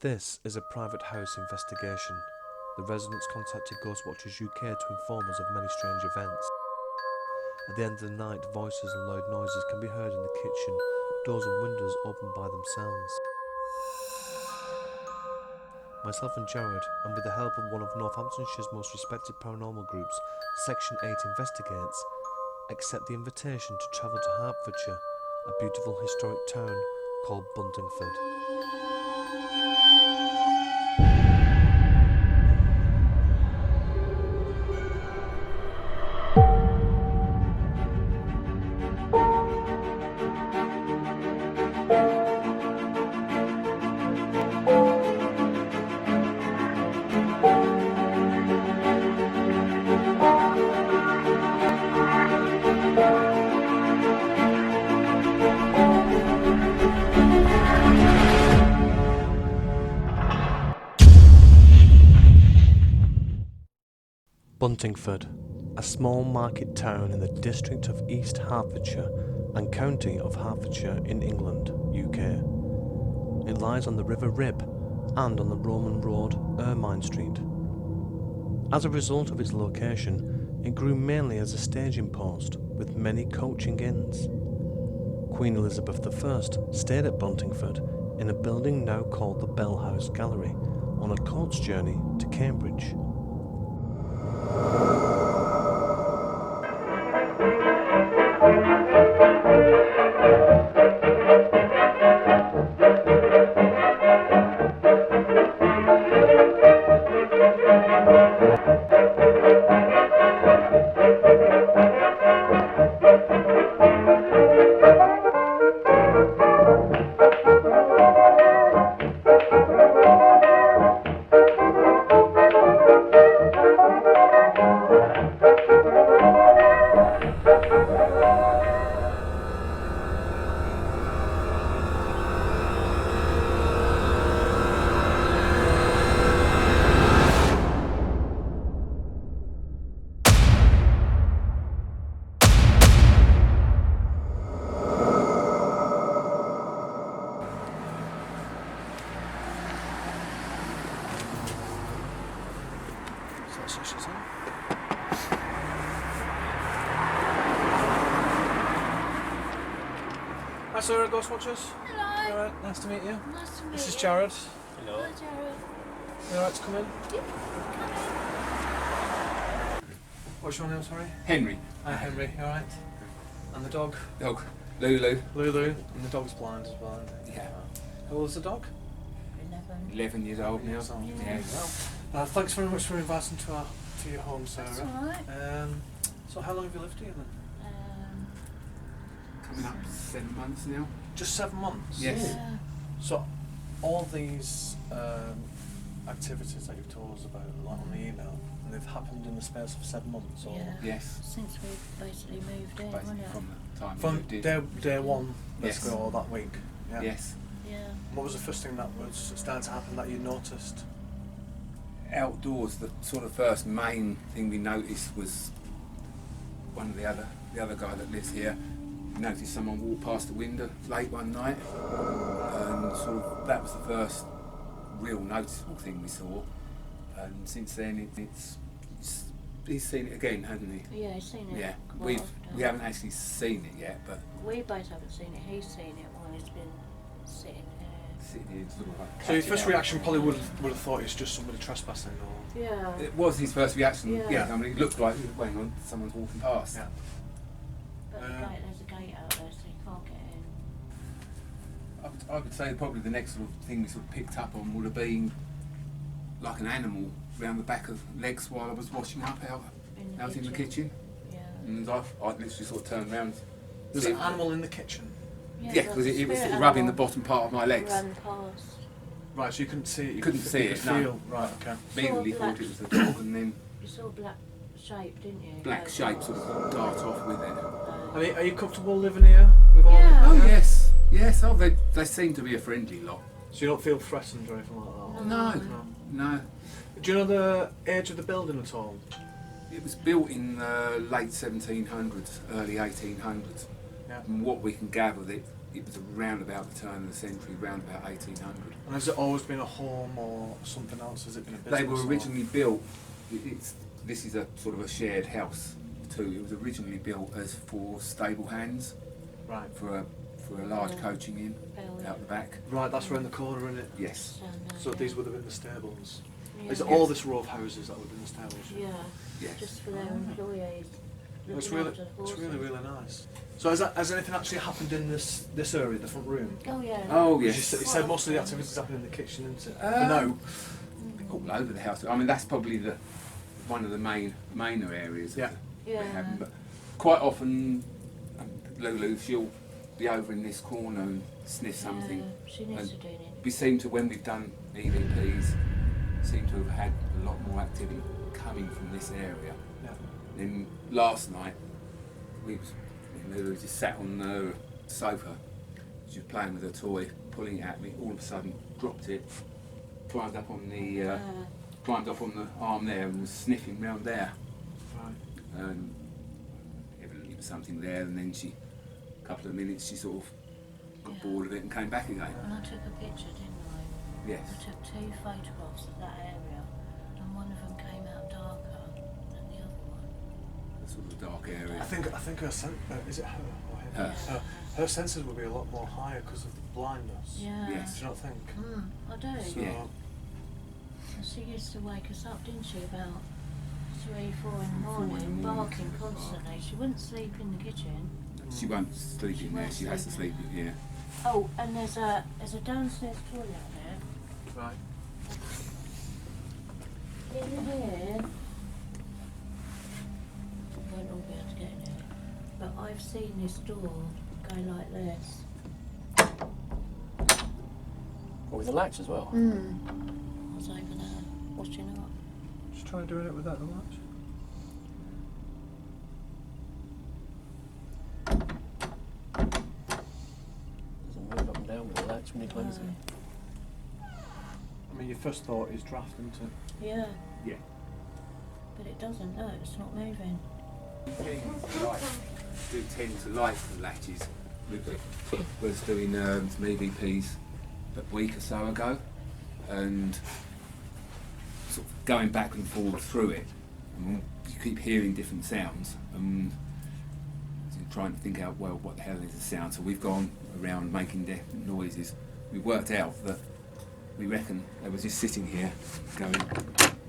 This is a private house investigation. The residents contacted Ghostwatchers UK to inform us of many strange events. At the end of the night, voices and loud noises can be heard in the kitchen, doors and windows open by themselves. Myself and Jared, and with the help of one of Northamptonshire's most respected paranormal groups, Section8 Investigates, accept the invitation to travel to Hertfordshire, a beautiful historic town called Buntingford. Buntingford, a small market town in the district of East Hertfordshire and county of Hertfordshire in England, UK. It lies on the River Rib and on the Roman road Ermine Street. As a result of its location, it grew mainly as a staging post with many coaching inns. Queen Elizabeth I stayed at Buntingford in a building now called the Bell House Gallery on a coach journey to Cambridge. Hi Sarah, Ghostwatchers. Hello. You alright? Nice to meet you. Nice to meet This is you. Jared. Hello. Hi, Jared. You alright to come in? Yep. What's your name, sorry? Henry. Hi Henry, you alright? And the dog? Dog. Lulu. Lulu. And the dog's blind as well. Yeah. How old is the dog? 11. 11 years old now. Years old. Yeah. Thanks very much for inviting to your home, Sarah. That's alright. So how long have you lived here then? Coming up 7 months now. Just 7 months? Yes. Yeah. So all these activities that you've told us about like on the email, and they've happened in the space of 7 months? Or Yeah. Yes. Since we basically moved in, Basically wasn't it? from the time we From moved in. day one, let's Yes. go, that week? Yeah. Yes. Yeah. What was the first thing that was starting to happen that you noticed? Outdoors, the sort of first main thing we noticed was one of the other guy that lives here. We noticed someone walk past the window late one night, and sort of that was the first real noticeable thing we saw. And since then, he's seen it again, hasn't he? Yeah, he's seen it. Yeah, quite often. we haven't actually seen it yet, but We both haven't seen it. He's seen it while he's been sitting here. sitting here sort of like So your catching first out. reaction probably would have thought it's just somebody trespassing, or Yeah. It was his first reaction. Yeah. Yeah, I mean, it looked like, hang on, someone's walking past. yeah. But the gate, there's a gate out there, so you can't get in. I would say probably the next sort of thing we sort of picked up on would have been like an animal round the back of legs while I was washing up out in the kitchen. Yeah. And I literally sort of turned around. There's see an it- animal in the kitchen. Yeah, because it was sort of rubbing the bottom part of my legs. Ran past. Right, so you couldn't see it. You Couldn't could see you it, could no. feel. Right, okay. Immediately Saw a thought black- it was the dog, and then You saw a black shape, didn't you? black Like- shape sort of dart off with it. Are you comfortable living here with all? Yeah. Oh yes, yes. Oh, they seem to be a friendly lot. So you don't feel threatened or anything like that? No, No. no. Do you know the age of the building at all? It was built in the late 1700s, early 1800s. Yeah. And what we can gather, it it was around about the turn of the century, around about 1800. And has it always been a home or something else? Has it been a business? They were or- originally built, this is a sort of a shared house too. It was originally built as for stable hands, Right. for a large Yeah. coaching inn Oh, out the back. Right, that's around the corner, isn't it? Yes. So these would have been the stables. Yeah. Is it all this row of houses that would have been the stables? Yeah, Yes. just for their employees. It's looking really, after the it's really, horses. really nice. So has anything actually happened in this area, the front room? Oh yeah. Oh, You yes. said most of the activities happen in the kitchen, isn't it? Um, No. All over the house. I mean, that's probably one of the mainer areas. Yeah. They Yeah. have. But quite often, Lulu, she'll be over in this corner and sniff something. Yeah, she needs And to do it. We seem to, when we've done EVPs, seem to have had a lot more activity coming from this area. Yeah. Then last night, Lulu just sat on the sofa. She was playing with her toy, pulling it at me. All of a sudden, dropped it, climbed up on the arm there, and was sniffing round there. Right. And evidently there was something there. And then a couple of minutes, she sort of got Yeah. bored of it and came back again. And I took a picture, didn't I? Yes. I took 2 photographs of that area, and one of them came out darker than the other one. The sort of dark area. I think her is it her or him? Her. Her senses would be a lot more higher because of the blindness. Yeah. Yes. Do you not think? I do. So, Yeah. And she used to wake us up, didn't she, about 3, 4 in the morning, barking constantly. She wouldn't sleep in the kitchen. She won't sleep in there. She has to sleep in here. Oh, and there's a downstairs toilet there. Right. In here, we won't all be able to get in here, but I've seen this door go like this. Or with the latch as well. I was over there watching up. Just try doing it without the latch. Doesn't move up and down with the latch when you close it. I mean, your first thought is draft, isn't it? Yeah, Yeah. but it doesn't. No, it's not moving. Do tend to like the latches. We was doing some EVPs a week or so ago, and sort of going back and forward through it. And you keep hearing different sounds, and trying to think out, well, what the hell is the sound? So we've gone around making different noises. We worked out that we reckon they was just sitting here going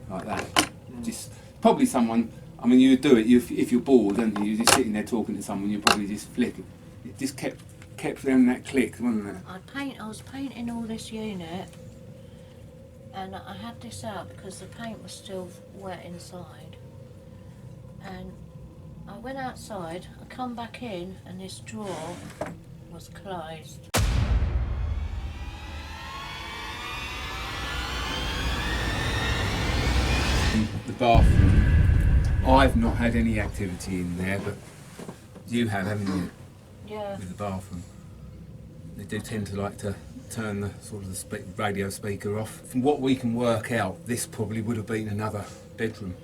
like that. Just probably someone. I mean, you would do it if you're bored, don't you? You're just sitting there talking to someone. You probably just flick it. It just kept around that click, wasn't it? I was painting all this unit, and I had this out because the paint was still wet inside. And I went outside. I come back in, and this drawer was closed. The bathroom. I've not had any activity in there, but you have, haven't you? Yeah. With the bathroom. They do tend to like to turn the sort of the radio speaker off. From what we can work out, this probably would have been another bedroom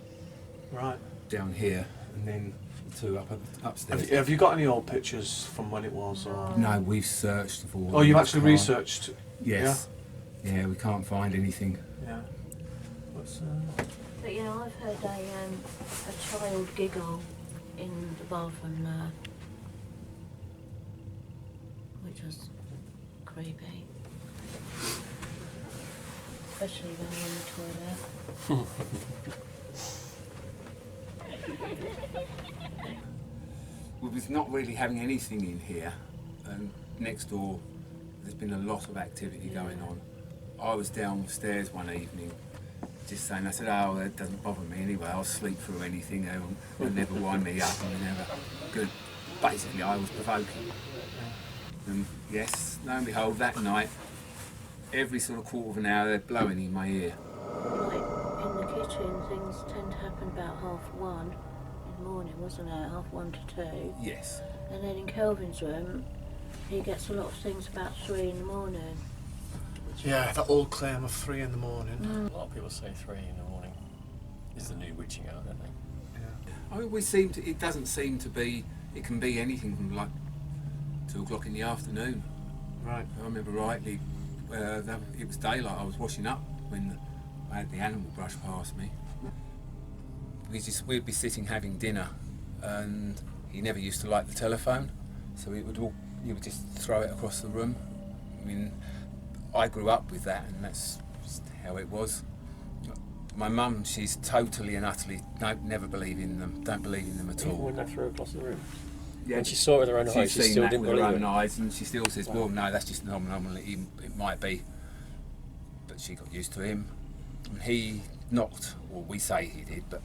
Right. down here, and then 2 upstairs. Have you got any old pictures from when it was? Or? No, we've searched for. Oh, you've them. actually Can't- researched? Yes. Yeah, we can't find anything. Yeah. What's, But you know, I've heard a child giggle in the bathroom there, which was creepy, especially when you're in the toilet. We was not really having anything in here, and next door there's been a lot of activity going on. I was downstairs one evening just saying, I said, oh, that doesn't bother me anyway, I'll sleep through anything, they'll never wind me up, and never good. Basically I was provoking. And yes, lo and behold, that night, every sort of quarter of an hour they're blowing in my ear. Like in the kitchen, things tend to happen about 1:30 in the morning, wasn't it? 1:30 to 2. Yes. And then in Kelvin's room, he gets a lot of things about 3 in the morning. yeah, that old claim of 3 in the morning. A lot of people say 3 in the morning is the new witching hour, don't they? Yeah. I mean, it doesn't seem to be, it can be anything from like 2 o'clock in the afternoon Right. I remember rightly, it was daylight. I was washing up when I had the animal brush past me. We'd be sitting having dinner, and he never used to like the telephone, so he would just throw it across the room. I mean, I grew up with that, and that's just how it was. My mum, she's totally and utterly never believe in them. Don't believe in them at all. When they threw it across the room. Yeah, When she saw it with her own eyes, she seen still that didn't with her believe own it. eyes, and she still says, "Well, no, that's just normal. It might be." But she got used to him. And he knocked, or we say he did, but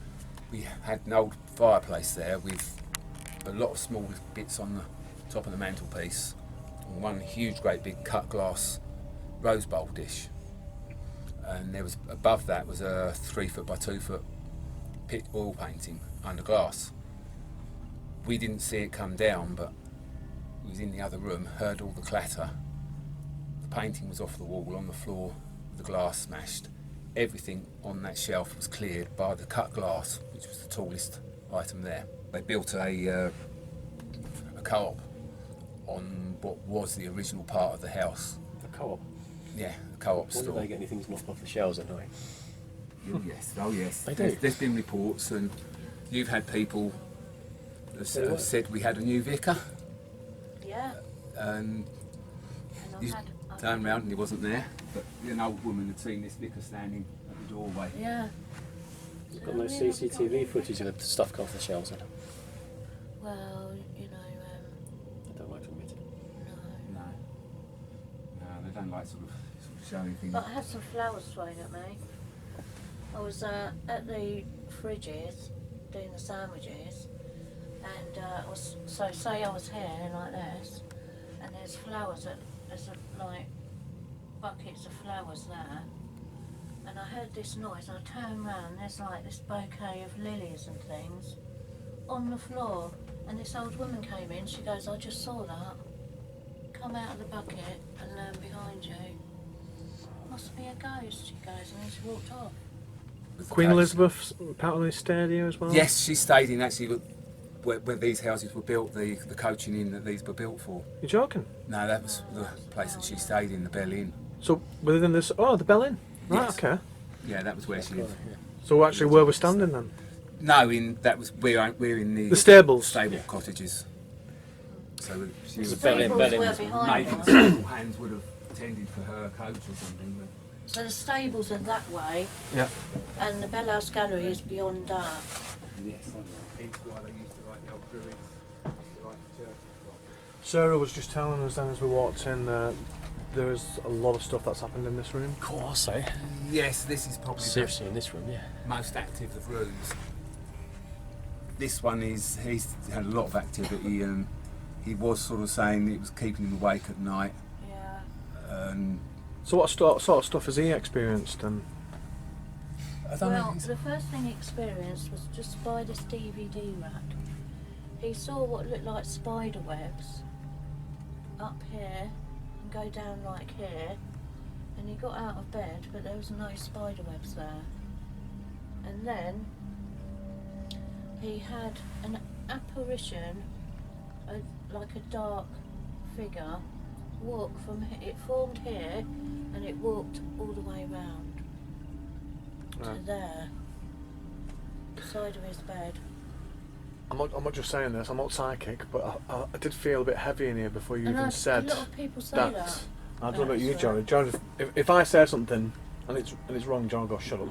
we had an old fireplace there with a lot of small bits on the top of the mantelpiece, and one huge, great big cut glass rose bowl dish. And there was above that was a 3 foot by 2 foot pit oil painting under glass. We didn't see it come down, but we was in the other room, heard all the clatter. The painting was off the wall, on the floor, the glass smashed. Everything on that shelf was cleared by the cut glass, which was the tallest item there. They built a co-op on what was the original part of the house. A co-op. Yeah, the co-op When do store. they get anything knocked off the shelves at night? Yes, oh yes. They do. There's been reports, and you've had people Say what? said we had a new vicar, Yeah. and And you I've turned round and he wasn't there. But an old woman had seen this vicar standing at the doorway. Yeah. You've got no CCTV footage of the stuff come off the shelves, Adam. Well, you know, I don't like to admit it. no. No, they don't like sort of showing things. But I had some flowers thrown at me. I was at the fridges doing the sandwiches, and say I was here like this, and there's flowers like buckets of flowers there, and I heard this noise. And I turned round, and there's like this bouquet of lilies and things on the floor, and this old woman came in. She goes, "I just saw that come out of the bucket and behind you. Must be a ghost," she goes, and then she walked off. Queen Elizabeth apparently stayed here as well? Yes, she stayed in actually where these houses were built, the coaching inn that these were built for. You're joking? No, that was the place that she stayed in, the Bell Inn. So within this, the Bell Inn? Right, Yes. okay. Yeah, that was where she lived. Yeah. So actually where we're standing then? No, we're in The stables? Stable cottages. So she It's was a Bell Inn, Stables Bell Inn. were behind maybe us. several hands would have tended for her coach or something. But So the stables are that way, Yeah. and the Bell House Gallery is beyond that. yes, hence why they used to write the old druids. to write the church. Sarah was just telling us then as we walked in there's a lot of stuff that's happened in this room. Of course, eh? Yes, this is probably Seriously, in this room, yeah. the most active of rooms. This one he's had a lot of activity, and he was sort of saying it was keeping him awake at night. Yeah. And So what sort of stuff has he experienced then? I don't Well, know. the first thing he experienced was just by this DVD rack. He saw what looked like spider webs up here and go down like here, and he got out of bed, but there was no spider webs there. And then he had an apparition, like a dark figure, walk from it formed here, and it walked all the way round to Right. there, the side of his bed. I'm not just saying this, I'm not psychic, but I did feel a bit heavy in here before you And even said a lot of people say that. that. I don't know about you, That's Jared. Jared, if I say something and it's wrong, Jared goes shut up.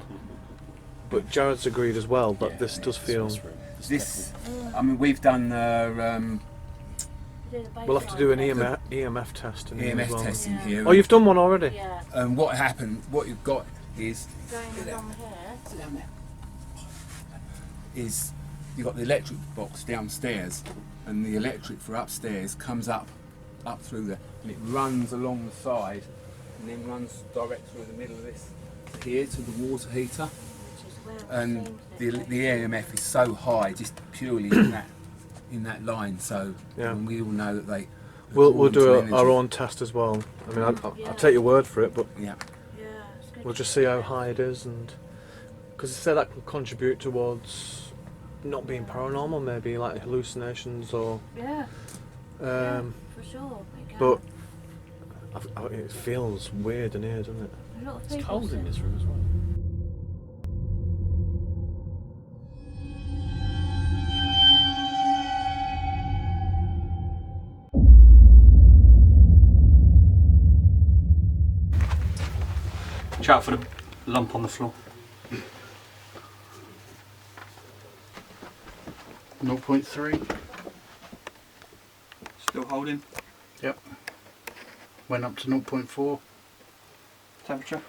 But Jared's agreed as well, but Yeah, this yeah, does it's feel. this room. This, Mm. I mean, we've done We'll have to do an baseline EMF test in here EMF as well. testing Yeah. here. Oh, you've done one already? Yeah, And what happened? What you've got is going along here. is you've got the electric box downstairs, and the electric for upstairs comes up through there, and it runs along the side, and then runs direct through the middle of this here to the water heater. Which is where it And seems the that EMF is so high, just purely in that line. So Yeah. and we all know that they. We'll do according to our energy. own test as well. I mean, I'll Yeah. take your word for it, but Yeah. Yeah, it's good we'll to just see how that. high it is, and because they say that can contribute towards not being paranormal, maybe like hallucinations or. Yeah, Um, for sure. it can. but It feels weird in here, doesn't it? A lot of It's people cold say- in this room as well. Watch out for the lump on the floor. 0.3. Still holding. Yep. Went up to 0.4. Temperature.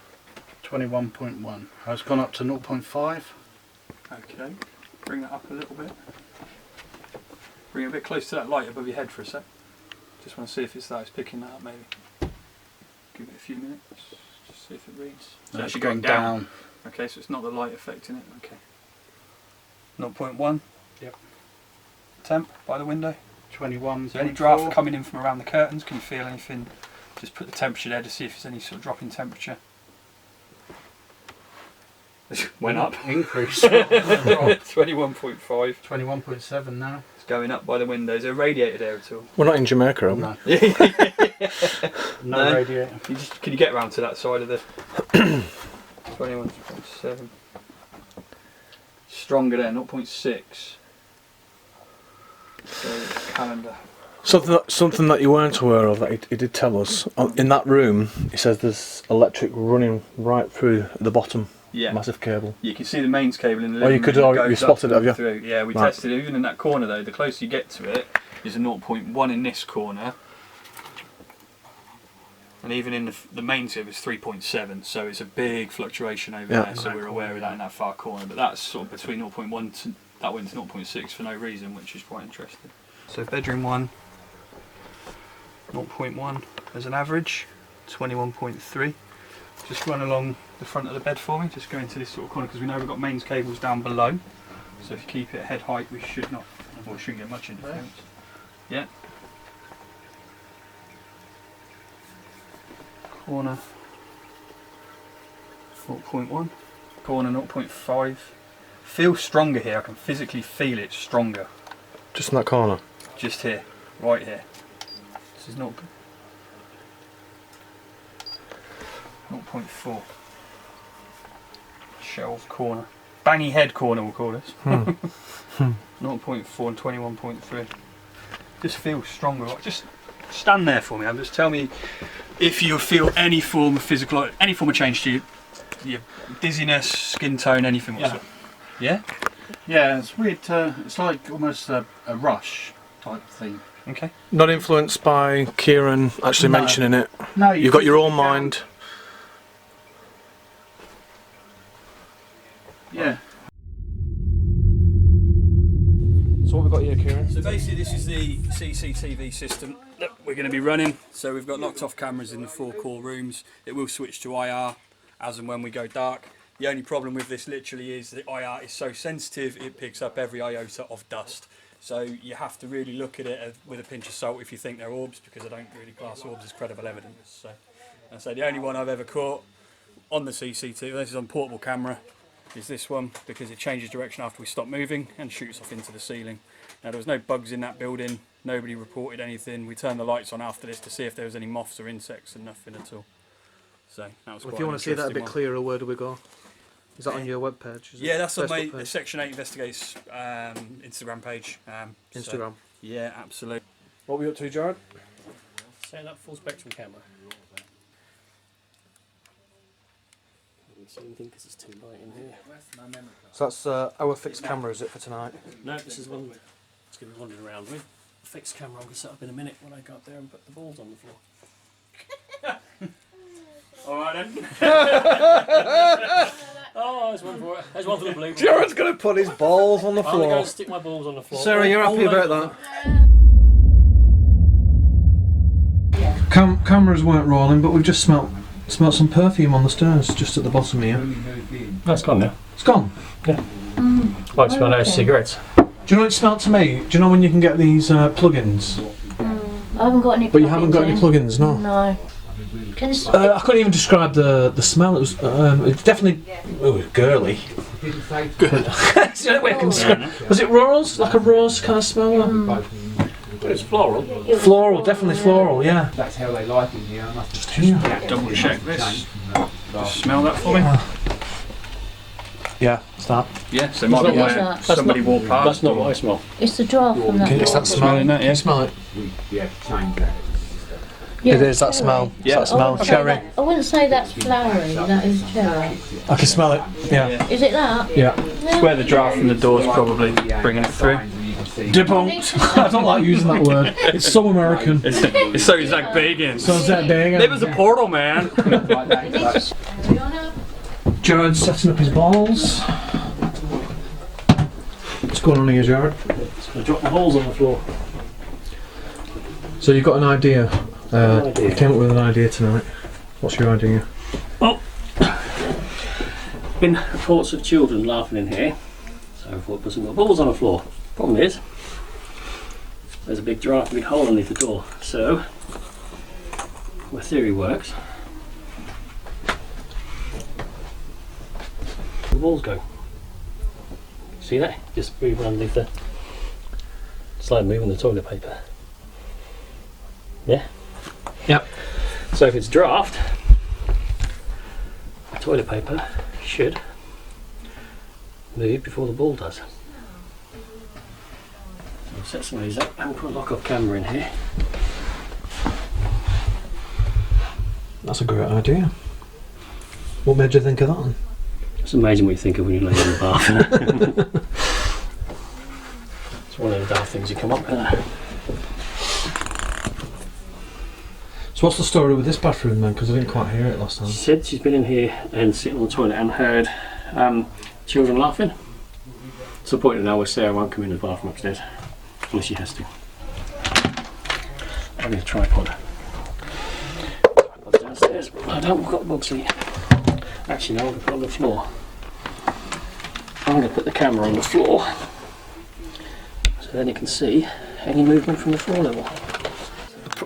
21.1. It's gone up to 0.5. Okay. Bring that up a little bit. Bring it a bit close to that light above your head for a sec. Just want to see if it's picking that up maybe. Give it a few minutes. Just see if it reads. It's No, actually it's going down. Okay, so it's not the light affecting it. Okay. 0.1. Yep. Temp by the window. 21. Is there any draft coming in from around the curtains? Can you feel anything? Just put the temperature there to see if there's any sort of drop in temperature. Went up. Increase. 21.5. 21.7 now. It's going up by the window. Is there a radiator there at all? We're not in Jamaica, are we? No. No? No radiator. Can you get round to that side of the 21.7? Stronger there, 0.6. So calendar. Something that you weren't aware of that he did tell us. In that room, he says there's electric running right through the bottom. Yeah. Massive cable. You can see the mains cable in the Oh, you living could room. already- It you goes spotted up it, have you? Through. Yeah, we Right. tested it. Even in that corner though, the closer you get to it, is a 0.1 in this corner. And even in the main tube is 3.7, so it's a big fluctuation over Yeah. there, so we're aware of that in that far corner. But that's sort of between 0.1 to, that went to 0.6 for no reason, which is quite interesting. So bedroom 1, 0.1 as an average, 21.3. Just run along the front of the bed for me, just go into this sort of corner, because we know we've got mains cables down below. So if you keep it at head height, we should not, or we shouldn't get much interference. Yeah. Corner 0.1, corner 0.5. Feels stronger here, I can physically feel it stronger. Just in that corner. Just here, right here. This is not 0.4. Shelf corner. Bangy head corner we'll call this. 0.4 and 21.3. Just feels stronger. Just stand there for me and just tell me if you feel any form of physical, any form of change to your dizziness, skin tone, anything whatsoever. Yeah? Yeah, it's weird. It's like almost a rush type thing. Okay. Not influenced by Kieran actually No. mentioning it. No, You've got your own mind. Yeah. So what we've got here, Kieran? So basically this is the CCTV system that we're going to be running. So we've got locked off cameras in the 4 core rooms. It will switch to IR as and when we go dark. The only problem with this literally is the IR is so sensitive it picks up every iota of dust. So you have to really look at it with a pinch of salt if you think they're orbs, because I don't really class orbs as credible evidence. So the only one I've ever caught on the CCTV, this is on portable camera, is this one, because it changes direction after we stop moving and shoots off into the ceiling. Now there was no bugs in that building, nobody reported anything. We turned the lights on after this to see if there was any moths or insects, and nothing at all. So that was If quite you an want to see that a interesting bit one. clearer, where do we go? Is that on your webpage? Yeah, that's on my Facebook page? Section8 Investigates Instagram page. So, Instagram. yeah, absolutely. What are we up to, Jared? Setting up full spectrum camera. I don't see anything because it's too light in here. So that's our fixed camera, is it, for tonight? No, this is one it's going to be wandering around with. A fixed camera I'm going to set up in a minute when I go up there and put the balls on the floor. Alright then. Oh, there's one for it. There's one for the blue. Jared's going to put his balls on the I'm going to go floor. and stick my balls on the floor. Sarah, you're All happy over about them. that? Cameras weren't rolling, but we've just smelt some perfume on the stairs, just at the bottom here. That's gone now. It's gone. Like to smell those cigarettes. Do you know what it smelt to me? Do you know when you can get these plugins? I haven't got any. But you haven't got any plugins plugins, no? No. Can you I couldn't even describe the smell. It was it's definitely girly. It's the only way I can describe. Was it rose? Like a rose kind of smell? It's floral. Floral, definitely floral, yeah. That's how they like it here. I must Just here. Double check this. Smell that for me? Yeah, it's that. Yeah, so it might be What's where that? somebody walked past. That's not what I smell. It's the draft from that. Can you bottle. that smell? Smelling that, Can yeah. you smell it? Yeah, change that. Yeah, It is that cherry. smell. It's Yeah. that smell. Cherry. I wouldn't say that's flowery, that is cherry. I can smell it. Yeah. Is it that? Yeah. It's where the draft from the door's probably bringing it through. Debunked. I don't like using that word. It's so American. It's so Zach Bacon. So is that big? There was a portal, man. Jared's setting up his balls. What's going on here, Jared? Just going to drop the holes on the floor. So you've got an idea. You came up with an idea tonight. What's your idea? Been reports of children laughing in here, so I thought put some balls on the floor. Problem is, there's a big big hole underneath the door. So my theory works. The balls go. See that? Just move underneath the. It's like moving the toilet paper. Yeah. Yep. So if it's draft, the toilet paper should move before the ball does. So I'll set some of these up and put a lock-off camera in here. That's a great idea. What made you think of that one? It's amazing what you think of when you lay in the bath. It's one of the daft things you come up with. So what's the story with this bathroom then? Because I didn't quite hear it last time. She said she's been in here and sitting on the toilet and heard children laughing. To the point that now where Sarah won't come in the bathroom upstairs unless she has to. I need a tripod. Tripod's downstairs. I don't got a box seat. Actually, no, I'm going to put it on the floor. I'm going to put the camera on the floor so then you can see any movement from the floor level.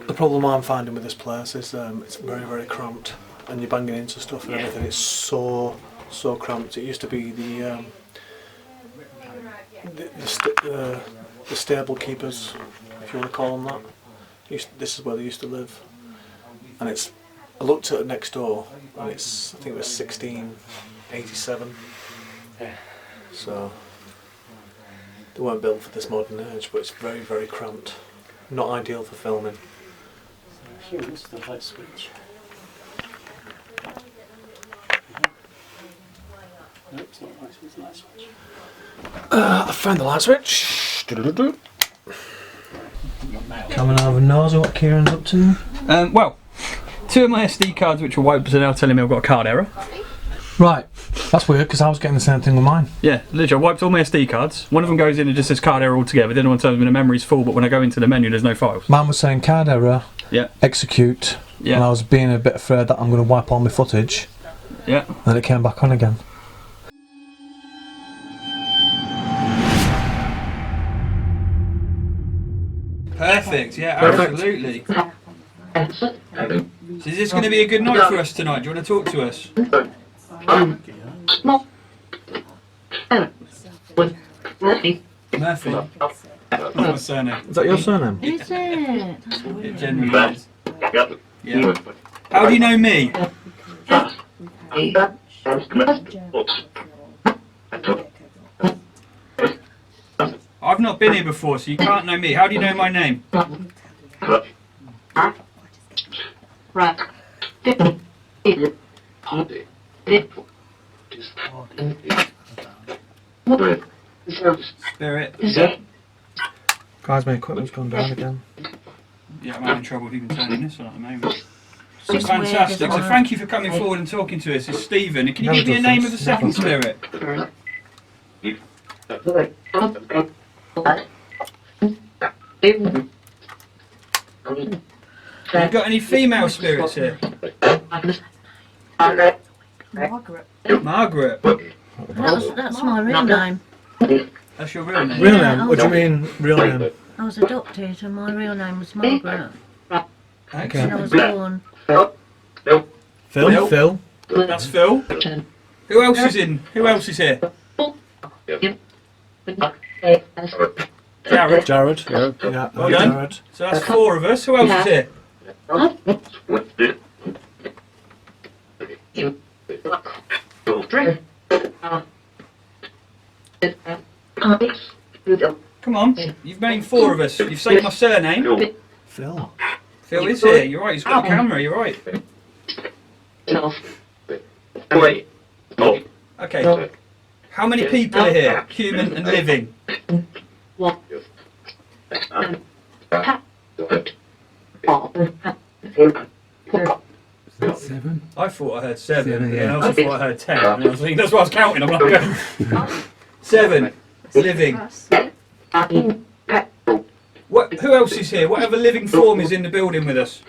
The problem I'm finding with this place is it's very, very cramped, and you're banging into stuff and everything. It's so cramped. It used to be the stable keepers, if you want to call them that. This is where they used to live, and it's. I looked at it next door, and it's. I think it was 1687. So they weren't built for this modern age, but it's very, very cramped. Not ideal for filming. Here is the light switch. No, it's not the light switch, it's the light switch. I found the light switch. Come and have a nose at what Kieran's up to. Well, 2 of my SD cards which were wiped are now telling me I've got a card error. Right, that's weird because I was getting the same thing with mine. Yeah, literally, I wiped all my SD cards. One of them goes in and just says card error altogether. The other one tells me the memory's full, but when I go into the menu, there's no files. Mine was saying card error, Yeah, execute, yeah, and I was being a bit afraid that I'm going to wipe all my footage, yeah. and it came back on again. Perfect, yeah, Perfect. absolutely. So is this going to be a good night for us tonight? Do you want to talk to us? Murphy. That's my surname. Is that your surname? Is it? It genuinely is. Yeah. How do you know me? I've not been here before, so you can't know me. How do you know my name? Spirit. Guys, my equipment's gone down again. Yeah, I'm having trouble even turning this on at the moment. Just Fantastic. weird, So isn't it? thank you for coming forward and talking to us. It's Stephen. Can you Never give me a does name this. of the second spirit? Have you got any female spirits here? Margaret. That's my real name. That's your real name? Real Yeah, name? What do you mean, real name? I was adopted and my real name was Margaret Okay. when I was born. Phil? Phil? That's Phil. Who else is in? Who else is here? Jared. Jared. Yeah. Yeah, Well done. Jared. So that's 4 of us. Who else is here? Come on, you've named 4 of us. You've saved my surname. Phil. Phil is here. You're right. He's got a camera. You're right. Okay. How many people are here? Human and living. 7. I thought I heard 7. 7, And yeah. I also thought I heard 10. And I was thinking, that's what I was counting. I'm like, going. 7. Living. Who else is here? Whatever living form is in the building with us.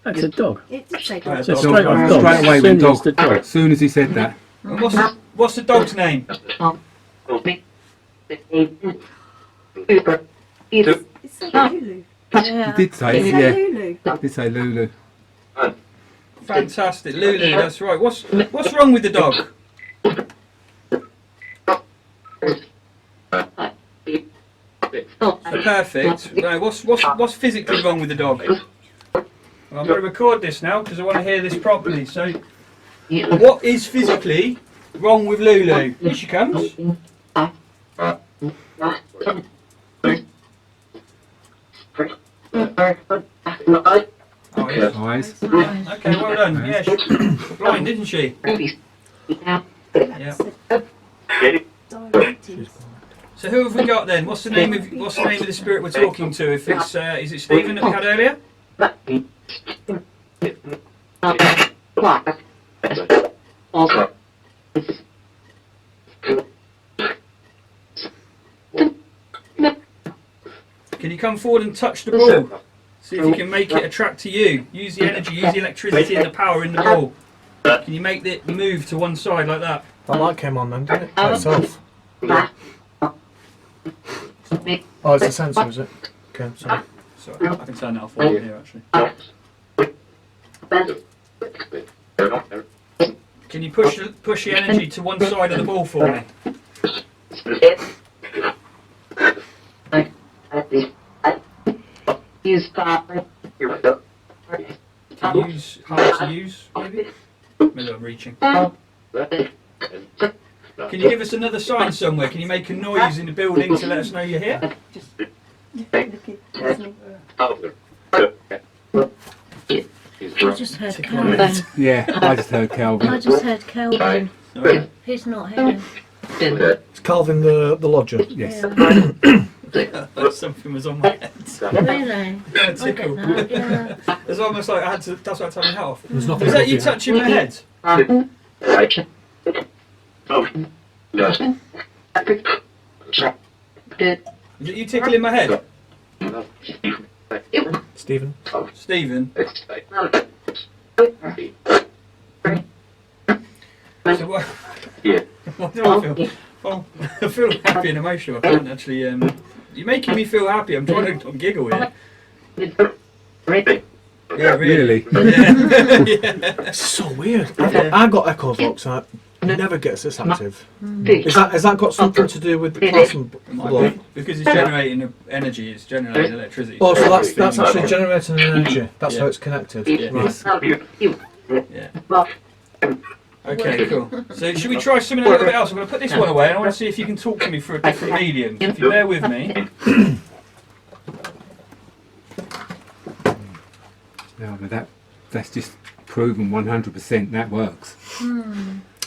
That's a dog. It did say Right, dog. So straight off dog. Straight away As with soon dog. as the dog. As soon as he said that. And what's the dog's name? It's Lulu. Yeah. He did say, It's yeah. Lulu. He did say Lulu. Fantastic. Lulu, that's right. What's wrong with the dog? Perfect. No, what's physically wrong with the dog? Well, I'm going to record this now because I want to hear this properly. So, what is physically wrong with Lulu? Here she comes. Oh, yeah. Eyes. Okay, well done. Yeah, she's blind, isn't she? Yeah. Diabetes. So who have we got then? What's the name of the spirit we're talking to? If it's is it Stephen that we had earlier? Can you come forward and touch the ball? See if you can make it attract to you. Use the energy, use the electricity and the power in the ball. Can you make it move to one side like that? That light came on then, didn't it? By itself. Oh, it's a sensor, is it? Okay, sorry. Sorry, I can turn that off for you here actually. Can you push the energy to one side of the ball for me? Can you use hard to use, maybe? Maybe I'm reaching. Can you give us another sign somewhere? Can you make a noise in the building to let us know you're here? I just heard Kelvin. Yeah, I just heard Calvin. I just heard Kelvin. Sorry. He's not here. It's Calvin the lodger. Yes. Something was on my head. Really? A I tickle. get that, yeah. It's almost like I had to. That's why I took my hat off. There's nothing Was that above you touching my head? Is it you tickling my head, Stephen. Stephen? So what? What do I feel? Well, I feel happy and emotional. I can't actually. You're making me feel happy. I'm trying to giggle here. Yeah, really. Yeah. Yeah. It's so weird. I've got Echovox and it never gets this active. Has that got something to do with the plasma flow? Because it's generating energy, it's generating electricity. Oh, so that's actually generating energy. That's how it's connected. Yeah. Right. Yeah. Okay, cool. So should we try something a little bit else? I'm going to put this one away and I want to see if you can talk to me through a different medium. So if you bear with me. No, but that's just proven 100% that works.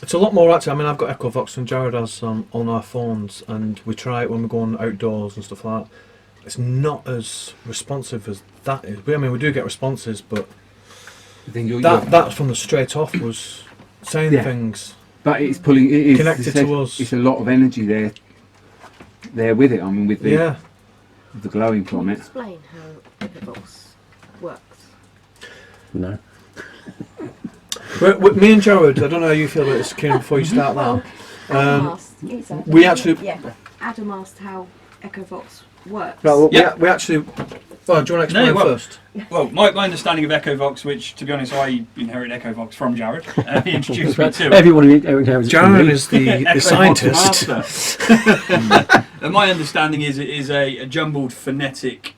It's a lot more active. I mean, I've got Echovox and Jared has on our phones, and we try it when we're going outdoors and stuff like that. It's not as responsive as that is. I mean, we do get responses, but Then that from the straight off was saying things. But it's pulling. It is Connected to us. It's a lot of energy there with it. I mean, with the the glowing Can from you it. explain how Echovox works? No. With me and Jared, I don't know how you feel about this, Kieran, before you start that. Adam asked, we actually- Adam asked how Echovox works. Right, well, Yeah. we actually. Well, do you want to explain first? Well, my understanding of Echovox, which to be honest I inherit Echovox from Jared, he introduced me to it. Everyone in Eric Harris. Jared is the scientist. And my understanding is it is a jumbled phonetic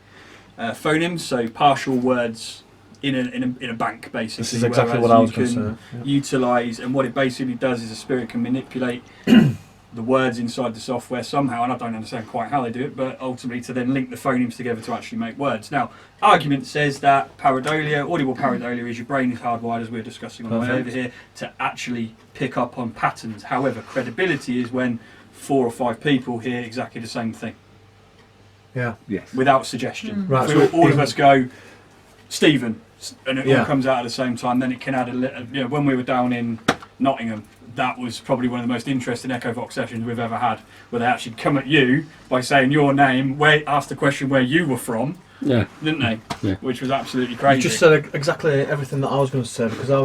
phoneme, so partial words in a bank, basically. This is exactly what I was going to say. Utilise, and what it basically does is a spirit can manipulate the words inside the software somehow, and I don't understand quite how they do it, but ultimately to then link the phonemes together to actually make words. Now, argument says that pareidolia, audible pareidolia, is your brain is hardwired, as we were discussing on the way over here, to actually pick up on patterns. However, credibility is when 4 or 5 people hear exactly the same thing. Yeah. Yes. Without suggestion. Right, If so all of us go, Stephen, and it all Yeah. comes out at the same time, then it can add when we were down in Nottingham, that was probably one of the most interesting Echovox sessions we've ever had, where they actually come at you by saying your name, asked the question where you were from, didn't they? Yeah. Which was absolutely crazy. You just said exactly everything that I was going to say, because I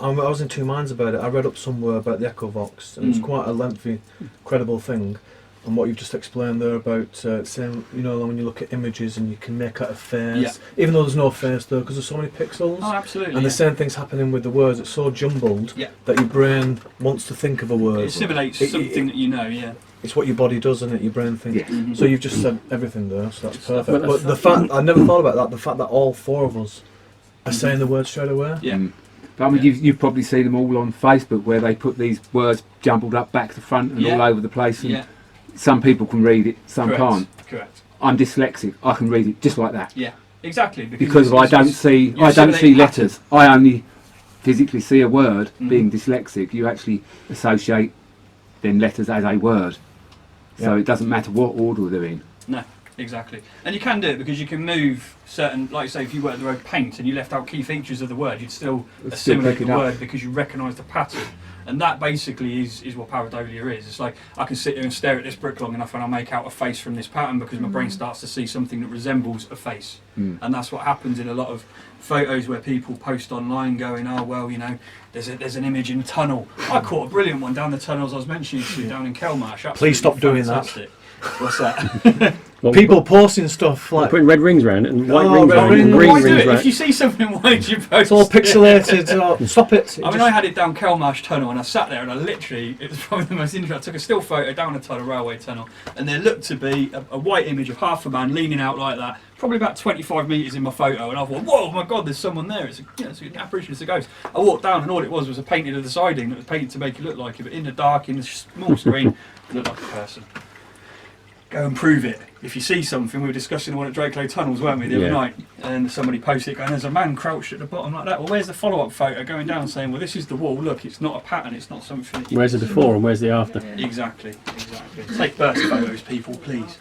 was in two minds about it. I read up somewhere about the Echovox, and it's quite a lengthy, credible thing. And what you've just explained there about saying, when you look at images and you can make out a face, even though there's no face there, because there's so many pixels. Oh, absolutely. And the same thing's happening with the words. It's so jumbled that your brain wants to think of a word. It assimilates something that you know, yeah. It's what your body does, isn't it? Your brain thinks. Yeah. Mm-hmm. So you've just said everything there, so that's perfect. But the fact, I never thought about that, the fact that all 4 of us are saying the word straight away. Yeah. But I mean, you've probably seen them all on Facebook, where they put these words jumbled up back to front and all over the place. And some people can read it, some can't. Correct. I'm dyslexic. I can read it just like that. Yeah, exactly. Because I don't see letters. I only physically see a word. Being dyslexic, you actually associate then letters as a word. So it doesn't matter what order they're in. No, exactly. And you can do it because you can move certain, like say if you were to wrote paint and you left out key features of the word, you'd still assimilate the word because you recognise the pattern. And that basically is what pareidolia is. It's like I can sit here and stare at this brick long enough and I'll make out a face from this pattern because my brain starts to see something that resembles a face. And that's what happens in a lot of photos where people post online going, oh well, there's an image in a tunnel. I caught a brilliant one down the tunnels I was mentioning to you down in Kelmarsh. Please stop doing that. What's that? People posting stuff like putting red rings around it and white Oh, rings red around it rings. and green Why do rings it? around If you see something, why do you post it's all pixelated. Stop it. I mean, I had it down Kelmarsh Tunnel and I sat there and it was probably the most interesting. I took a still photo down a tunnel, railway tunnel, and there looked to be a white image of half a man leaning out like that, probably about 25 metres in my photo, and I thought, whoa, my God, there's someone there. It's an apparition, it's a ghost. I walked down and all it was a painted of the siding that was painted to make it look like it, but in the dark, in the small screen, it looked like a person. Go and prove it. If you see something, we were discussing the one at Drakelow Tunnels, weren't we, the other night? And somebody posted it going, there's a man crouched at the bottom like that. Well, where's the follow-up photo going down saying, well, this is the wall, look, it's not a pattern, it's not something that you Where's the before and where's the after? Exactly. Take birth photos, people, please.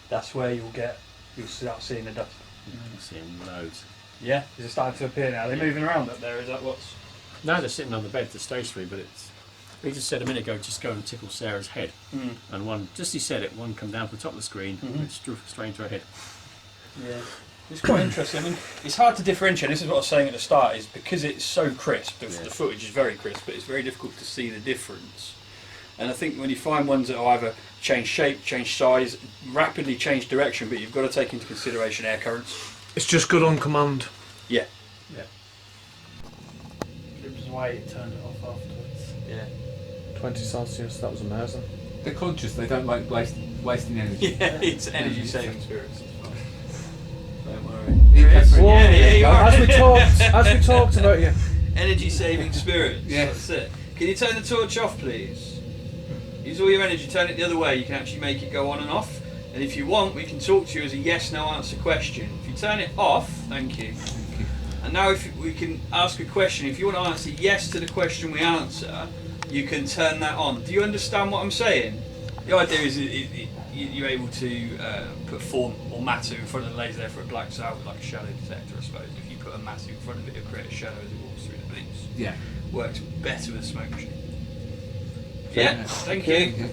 That's where you'll start seeing the dust. I'm seeing loads. Yeah? Is it starting to appear now? Are they moving around up there? Is that what's... No, they're sitting on the bed, they're stationary, but it's... He just said a minute ago, just go and tickle Sarah's head. And one, just he said it, one come down to the top of the screen, and it's straight into her head. Yeah. It's quite interesting. I mean, it's hard to differentiate. This is what I was saying at the start, is because it's so crisp, the footage is very crisp, but it's very difficult to see the difference. And I think when you find ones that will either change shape, change size, rapidly change direction, but you've got to take into consideration air currents. It's just good on command. Yeah. Yeah. It was why it turned it off afterwards. Yeah. 20 Celsius, that was amazing. They're conscious. They don't like wasting energy. Yeah, it's energy saving spirits. Don't worry. As we talked about you. Energy saving spirits. Yes. That's it. Can you turn the torch off, please? Use all your energy, turn it the other way, you can actually make it go on and off. And if you want, we can talk to you as a yes-no answer question. If you turn it off, thank you. And now if we can ask a question, if you want to answer yes to the question we answer, you can turn that on. Do you understand what I'm saying? The idea is you're able to put form or matter in front of the laser there for it blacks out, like a shadow detector, I suppose. If you put a matter in front of it, it'll create a shadow as it walks through the beams. Yeah. Works better with a smoke machine. Yeah, thank you.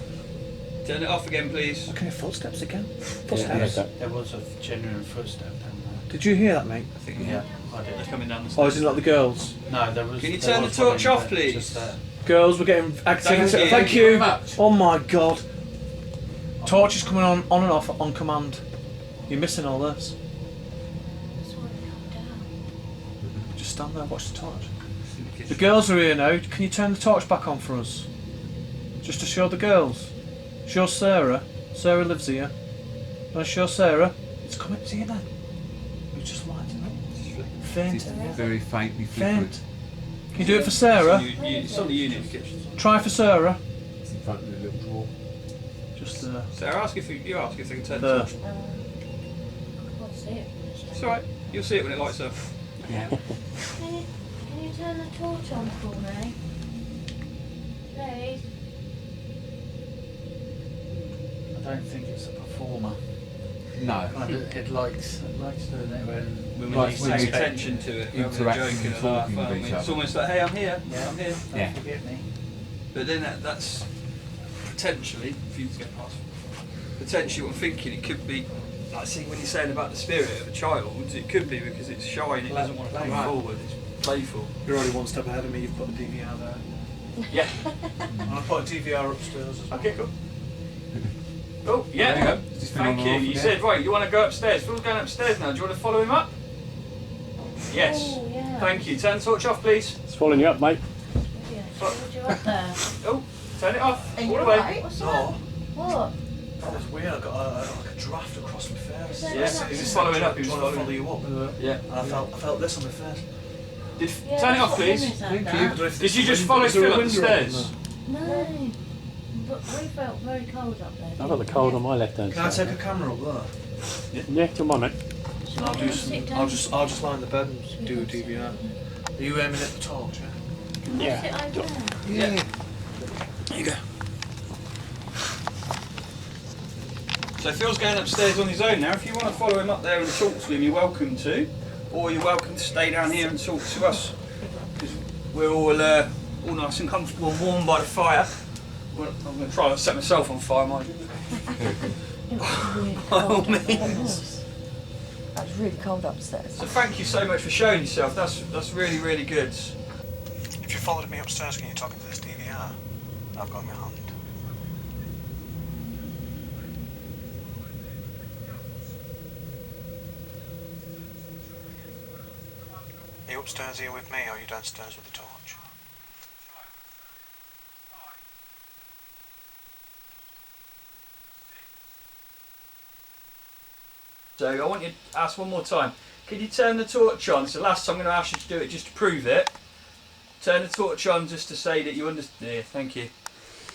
Turn it off again, please. I can hear footsteps again. Footsteps. There was a genuine footstep down there. Did you hear that, mate? I think Yeah, I they're did. coming down the Oh, stairs. is it like the girls? No, there was. Can you there turn the was one torch in off, there, please? Just there. Girls, we're getting activity. Thank you. Thank you. Very much. Oh my god. Torch is coming on and off on command. You're missing all this. That's why we come down. Just stand there, watch the torch. The girls are here now. Can you turn the torch back on for us? Just to show the girls. Show Sarah. Sarah lives here. Want to show Sarah? It's coming. See it then. We just lighting up. Faint. Just very faintly flickering. Faint. Can you do it for Sarah? It's on the unit in the kitchen. Try for Sarah. It's in front of the little drawer. Just Sarah, ask if they can turn the there. torch. I can't see it. It's alright. You'll see it when it lights up. Yeah. Can you turn the torch on for me? Please? I don't think it's a performer. No. It likes doing it when When we When pay you attention to it, when we're interacting joking and and laugh, talking with aren't we? each It's other. almost like, hey, I'm here, Yeah. I'm here. don't Yeah. forget me. But then that's potentially, if you get past, potentially what I'm thinking, it could be, like see when you're saying about the spirit of a child, it could be because it's shy and it doesn't want to come Right. forward, it's playful. You're already one step ahead of me. You've put the DVR there. Yeah. And I put a DVR upstairs as well. Okay, cool. Oh, yeah. There you go. Just been on Thank and you. off You again. said, right, you want to go upstairs. Phil's going upstairs now. Do you want to follow him up? Yes. Oh, yeah. Thank you. Turn the torch off, please. It's following you up, mate. Yeah, hold you up there. Oh, turn it off. Are All you the way. alright? What's No. that? What? That was weird. I got like a draft across my face. Is that Yeah, what he's happened? following up. He was Trying to follow following. you up. Yeah. And I felt this on my face. Yeah, Turn it that's off, what please. Henry said Thank that. you. I don't know if Did it's you just wind- follow is there a Phil up the window open stairs? No. But we felt very cold up there. I've got the cold on my left hand Can I side. take a camera up there? Yeah, come on, mate. Shall I'll we do go some. sit down? I'll just lie in the bed and Shall we do go a sit DVR. down? Are you aiming at the torch? Yeah. Can we Yeah. sit over there? Yeah. There you go. So Phil's going upstairs on his own now. If you want to follow him up there and talk to him, you're welcome to. Or you're welcome to stay down here and talk to us. Because we're all nice and comfortable and warm by the fire. Well, I'm going to try to set myself on fire, mind you. It was really By all cold. means. That was really cold upstairs. So thank you so much for showing yourself. That's really, really good. If you followed me upstairs, can you talk to this DVR? I've got in my hand. Are you upstairs here with me, or are you downstairs with the torch? So I want you to ask one more time. Can you turn the torch on? So last time I'm going to ask you to do it just to prove it. Turn the torch on just to say that you understand. Yeah, thank you.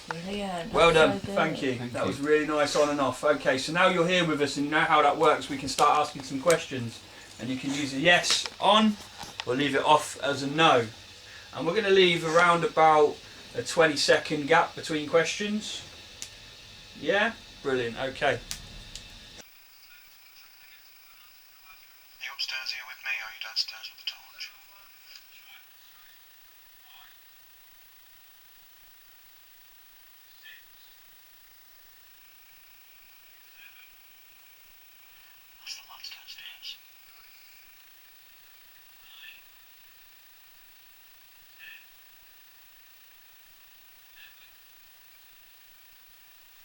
Brilliant. Well That's done. so good. Thank you. Thank That you. was really nice on and off. Okay, so now you're here with us and you know how that works. We can start asking some questions. And you can use a yes on or leave it off as a no. And we're going to leave around about a 20-second gap between questions. Yeah? Brilliant. Okay. Are you upstairs here with me, or are you downstairs with the torch? That's the ones downstairs.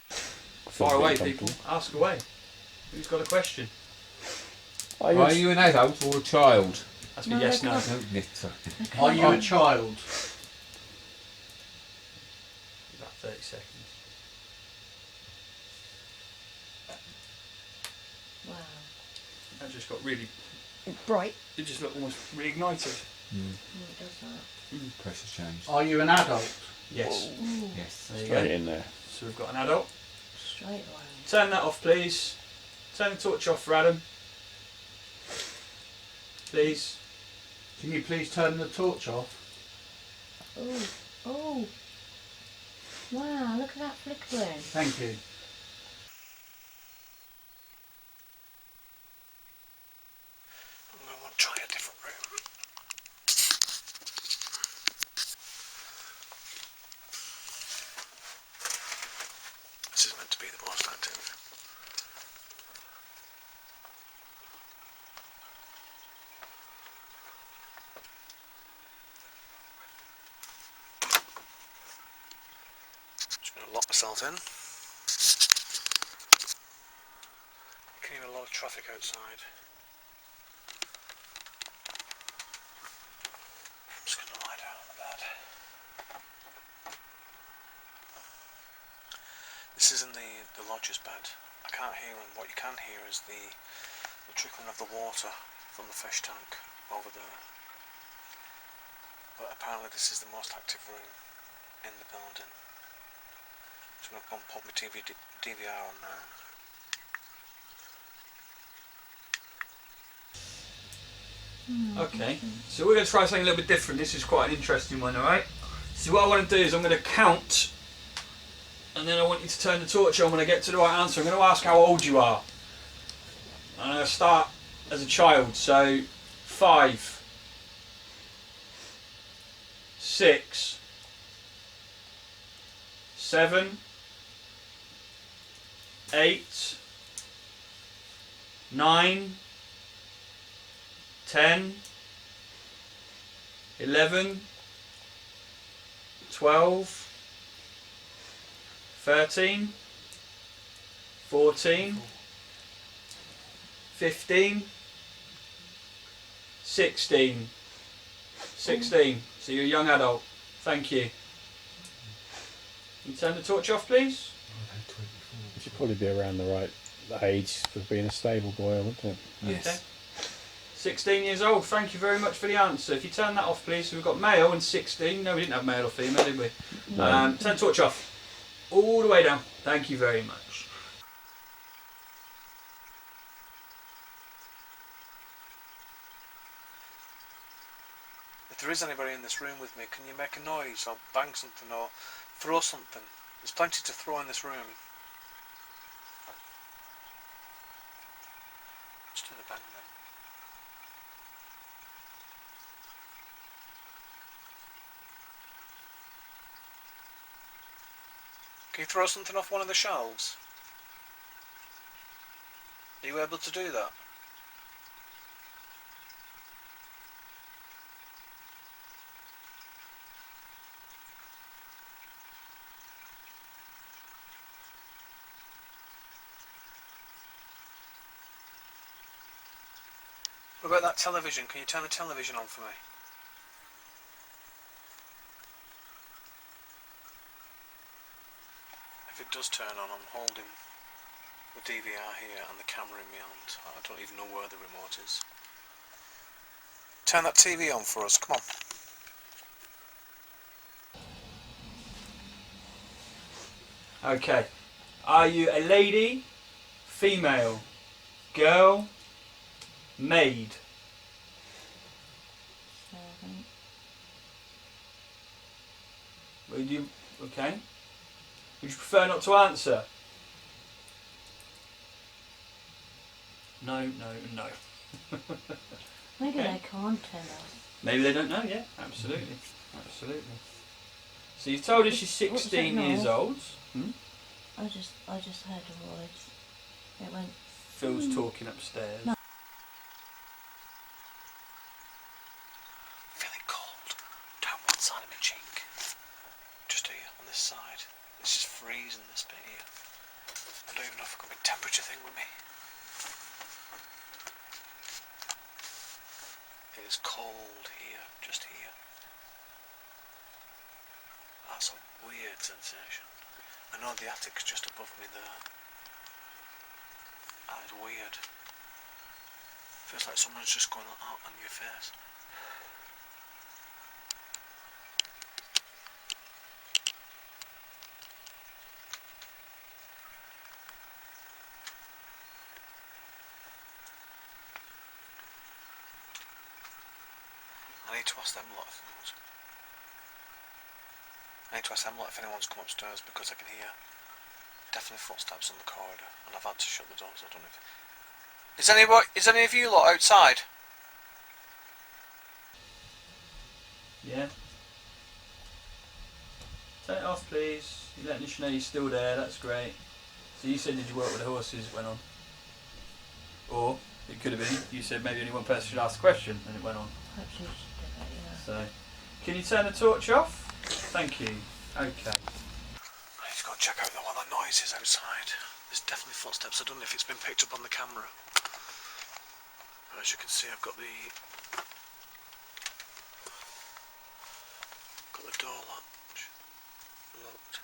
Fire away, people. Ask away. Who's got a question? Are you an adult or a child? That's me, No, yes, they no. can't. No, yes, sorry. Are you a child? About 30 seconds. Wow. That just got really, Bright. it just looked almost reignited. Oh, it does that. Pressure change. Are you an adult? Yes. Ooh, Yes. There you Straight go. in there. So we've got an adult. straight away. Turn that off, please. Turn the torch off for Adam. Please. Can you please turn the torch off? Oh, oh. flickering. Thank you. I'm going to want to try a different room. This is meant to be the most active. Just going to lock myself in. You can hear a lot of traffic outside. I'm just going to lie down on the bed. This isn't the lodger's bed. I can't hear him. What you can hear is the trickling of the water from the fish tank over there. But apparently this is the most active room in the building. So I'm going to go and pop my DVR on now. Okay, so we're going to try something a little bit different. This is quite an interesting one, alright? So what I want to do is I'm going to count, and then I want you to turn the torch on when I get to the right answer. I'm going to ask how old you are. I'm going to start as a child, so 5, 6, 7, 8, 9, 10, 11, 12, 13, 14, 15, 16, 16. So you're a young adult. Thank you. Can you turn the torch off, please? You should probably be around the right age for being a stable boy, wouldn't it? Yes. Okay. 16 years old. Thank you very much for the answer. If you turn that off, please. So we've got male and 16. No, we didn't have male or female, did we? No. Turn the torch off. All the way down. Thank you very much. If there is anybody in this room with me, can you make a noise or bang something or throw something? There's plenty to throw in this room. Just do the bang then. Can you throw something off one of the shelves? Are you able to do that? What about that television? Can you turn the television on for me? If it does turn on, I'm holding the DVR here and the camera in my hand. I don't even know where the remote is. Turn that TV on for us, come on. Okay. Are you a lady, female, girl, maid? 7. Would you? Okay. Would you prefer not to answer? No, no, no. Maybe Okay. they can't tell us. Maybe they don't know. Yeah, absolutely, absolutely. So you've told us she's What's that 16 years noise? old. I just heard a voice. It went. Phil's talking upstairs. No. Feeling cold down one side of my cheek. Just here on this side. It's just freezing this bit here. I don't even know if I've got my temperature thing with me. It is cold here, just here. That's a weird sensation. I know the attic's just above me there. That is weird. Feels like someone's just gone out on your face. I need to ask them a lot of things. I need to to assemble if anyone's come upstairs because I can hear definitely footsteps on the corridor, and I've had to shut the doors. I don't know if... Is any of you lot outside? Yeah. Turn it off, please. You're letting us know you're still there. That's great. So you said, did you work with the horses? It went on. Or it could have been you said maybe only one person should ask a question, and it went on. Perhaps you should do that, yeah. So, can you turn the torch off? Thank you. Okay. I need to go and check out what that noise is outside. There's definitely footsteps. I don't know if it's been picked up on the camera. As you can see, I've got the door latch locked.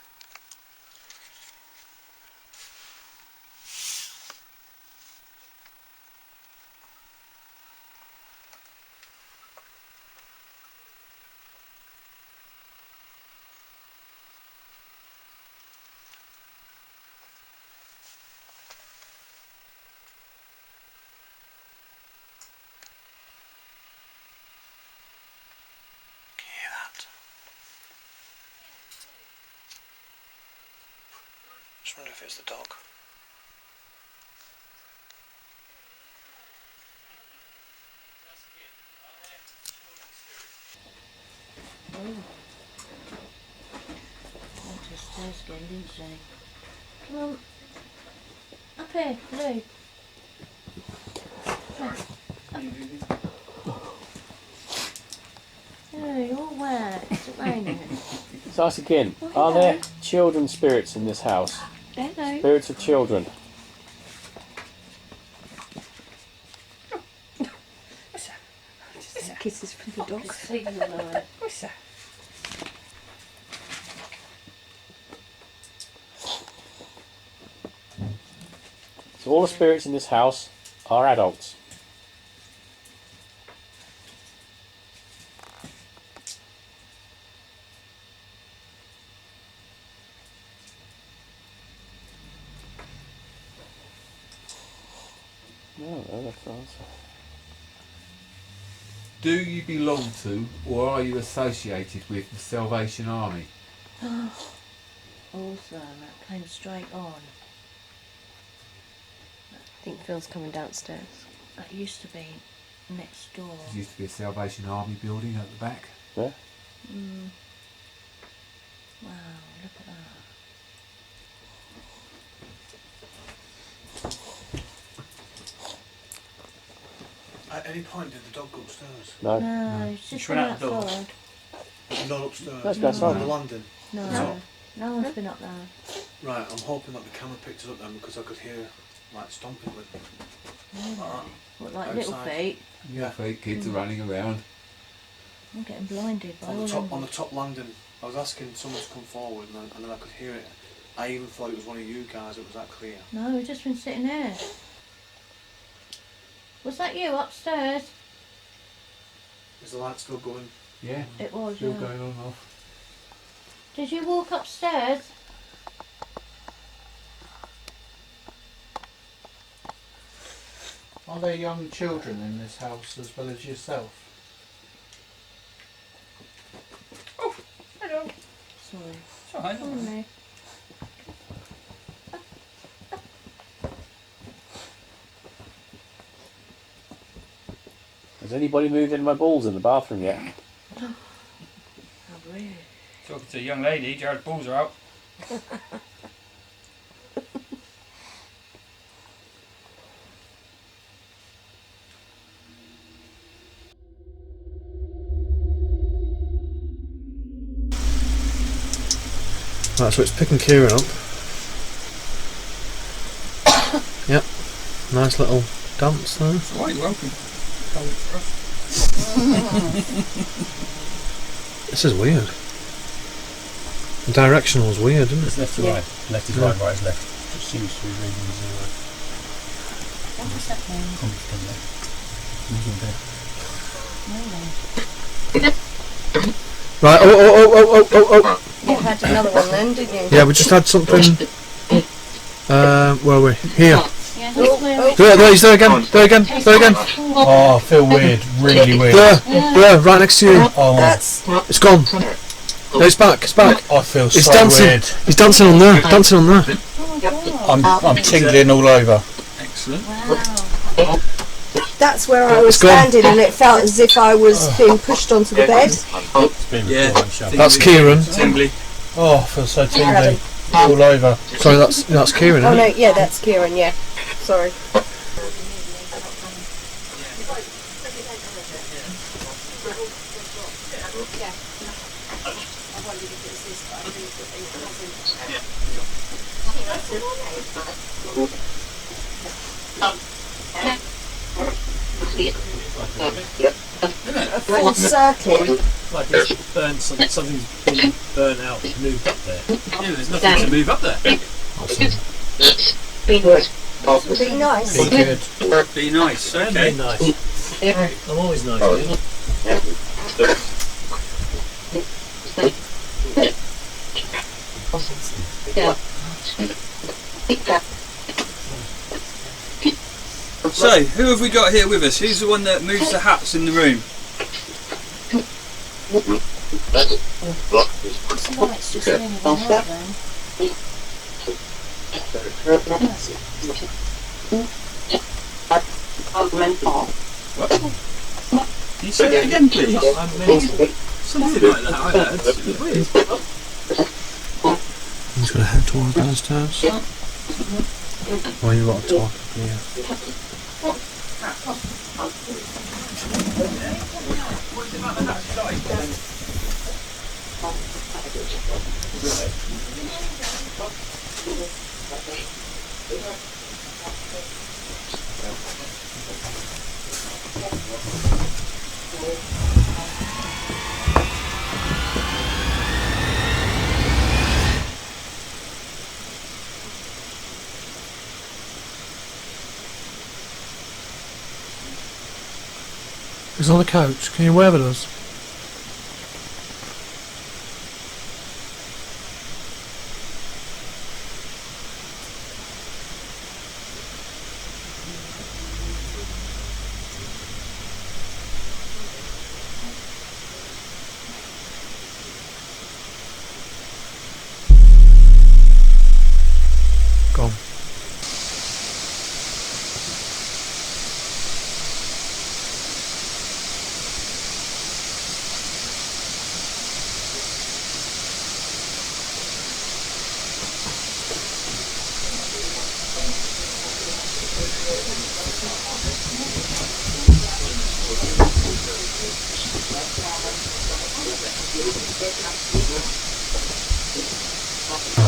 Just wonder if it's the dog. Oh. Went to the stairs again, didn't she? Come on. Up here, Lou. Oh, you're all wet. Is it raining? Let's ask again. Are there children spirits in this house? Hello. Spirits of children. Kisses from the dog. See you like. So all the spirits in this house are adults. No, that's the answer. Do you belong to, or are you associated with the Salvation Army? Awesome, that came straight on. I think Phil's coming downstairs. That used to be next door. There used to be a Salvation Army building at the back. Yeah? Mm. Wow, look at that. At any point did the dog go upstairs? No. No, it's just She been went out the door. outside. Not upstairs. Let's go outside. On the landing. No, no one's been up there. Right, I'm hoping that the camera picked it up then because I could hear like stomping with What, like little outside. feet? Yeah, kids are running around. I'm getting blinded by on all the them. top landing. I was asking someone to come forward and then I could hear it. I even thought it was one of you guys. It was that clear. No, we've just been sitting here. Was that you upstairs? Is the light still going? Yeah, It was, still yeah. going on and off. Did you walk upstairs? Are there young children in this house as well as yourself? Hello. Sorry. It's alright. Come on, Lou. Has anybody moved any of my balls in the bathroom yet? How rude. Talking to a young lady, Jared's balls are out. Right, so it's picking Kieran up. Yep, nice little dance there. It's alright, welcome. This is weird. The directional is weird, isn't it? It's left to right. Left is right, right is left. Just seems to be reading zero. What was that mean? Right, oh. You had another one then, didn't you? Yeah, we just had something. Where are we? Here. Yeah, that's weird. There, he's there again. There again. Oh, I feel weird. Really weird. There, right next to you. Oh, It's gone. No, it's back. It's back. I feel It's so dancing. weird. He's dancing on there. Dancing on there. I'm tingling all over. Excellent. Wow. That's where I was It's gone. standing, and it felt as if I was being pushed onto the bed. It's been Yeah. recorded, shut up. That's Kieran. Tingly. Oh, I feel so tingly. All over. Sorry, that's Kieran. Oh Isn't no, it? yeah, that's Kieran. Yeah, sorry. A full circle. Like it's burnt, something's been burnt out, moved up there. Yeah, there's nothing to move up there. Be nice. Be good. Be nice. I'm Okay. being nice. I'm always nice. Ian. So, who have we got here with us? Who's the one that moves the hats in the room? It's lights just really went out then. Can you say that again, please? Something like that. I heard. It's weird. He's going to head towards downstairs. Why you want to talk? Yeah. He's on the couch. Can you wave at us? Gone.